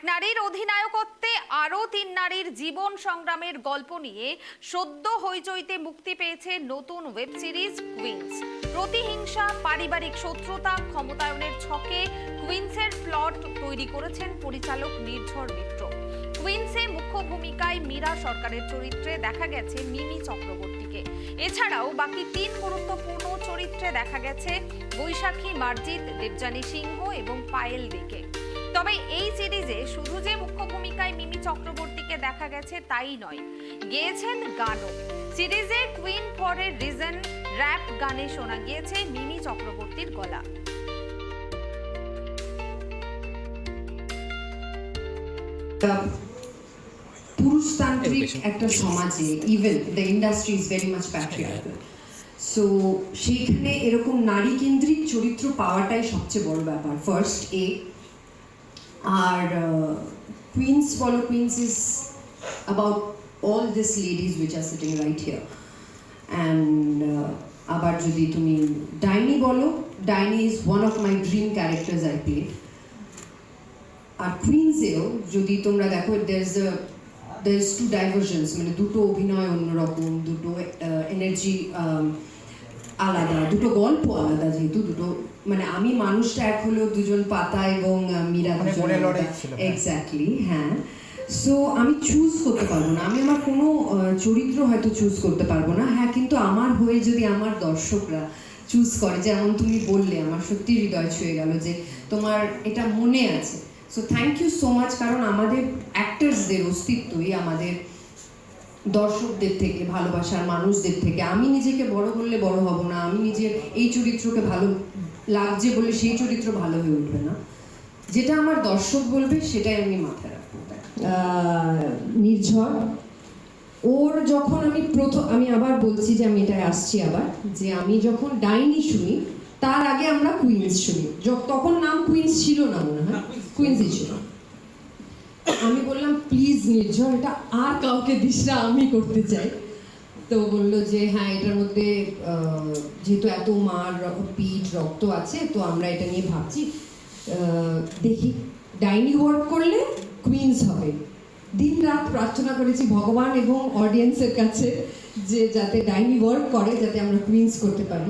নারীর অধিনায়কত্বে আরও ৩ নারীর জীবন সংগ্রামের গল্প নিয়ে সদ্য হইচইতে মুক্তি পেয়েছে নতুন ওয়েব সিরিজ কুইন্স। প্রতিহিংসা, পারিবারিক শত্রুতা, ক্ষমতায়নের ছকে কুইন্সের প্লট তৈরি করেছেন পরিচালক নির্ঝর মিত্র। কুইন্সে মুখ্য ভূমিকায় মীরা সরকারের চরিত্রে দেখা গেছে মিমি চক্রবর্তীকে। এছাড়াও বাকি ৩ গুরুত্বপূর্ণ চরিত্রে দেখা গেছে বৈশাখী মার্জিত, দেবযানী সিংহ এবং পায়েল দেকে। তবে এই সিরিজে শুধু যে মুখ্য ভূমিকায় মিমি চক্রবর্তীকে দেখা গেছে তাই নয়, গেয়েছেন গানও। সিরিজে queen for a reason rap গানে শোনা গিয়েছে মিমি চক্রবর্তীর গলা। পুরুষতান্ত্রিক একটা সমাজে even the industry is very much patriarchal, so সেইখানে এরকম নারী কেন্দ্রিক চরিত্র পাওয়াটাই সবচেয়ে বড় ব্যাপার। ফার্স্ট এ আর কুইন্স বলো, queens is about all this ladies which are sitting right here. And আবার যদি তুমি ডাইনি বলো, ডাইনি is one of my dream characters I play. আর কুইন্সেও যদি তোমরা দেখো, there is two diversions, মানে দুটো অভিনয় অন্যরকম, দুটো এনার্জি আলাদা, দুটো গল্প আলাদা। যেহেতু দুটো মানে আমি মানুষটা এক হলেও দুজন পাতা এবং মীরা এক্স্যাক্টলি, হ্যাঁ। সো আমি চুজ করতে পারবো না, আমি আমার কোনো চরিত্র হয়তো চুজ করতে পারবো না। হ্যাঁ, কিন্তু আমার হয়ে যদি আমার দর্শকরা চুজ করে, যেমন তুমি বললে, আমার সত্যি হৃদয় ছুঁয়ে গেল যে তোমার এটা মনে আছে। So thank you so much, কারণ আমাদের অ্যাক্টার্সদের অস্তিত্বই আমাদের দর্শকদের থেকে, ভালোবাসার মানুষদের থেকে। আমি নিজেকে বড় করলে বড় হব না, আমি নিজের এই চরিত্রকে ভালো লাগছে বলে সেই চরিত্র ভালো হয়ে উঠবে না। যেটা আমার দর্শক বলবে সেটাই আমি মাথায় রাখবো। নির্ঝর ওর যখন আমি আবার বলছি যে আমি এটাই আসছি আবার, যে আমি যখন ডাইনি শুনি তার আগে আমরা কুইন্স শুনি। তখন নাম কুইন্স ছিল না, মনে হয় কুইন্সই ছিল। আমি বললাম প্লিজ নির্ঝর, এটা আর কাউকে দিস না, আমি করতে চাই। তো বললো যে হ্যাঁ, এটার মধ্যে যেহেতু এত মার পিঠ রক্ত আছে, তো আমরা এটা নিয়ে ভাবছি, দেখি ডাইনি ওয়ার্ক করলে কুইন্স হবে। দিন রাত প্রার্থনা করেছি ভগবান এবং অডিয়েন্সের কাছে যে যাতে ডাইনি ওয়ার্ক করে, যাতে আমরা কুইন্স করতে পারি।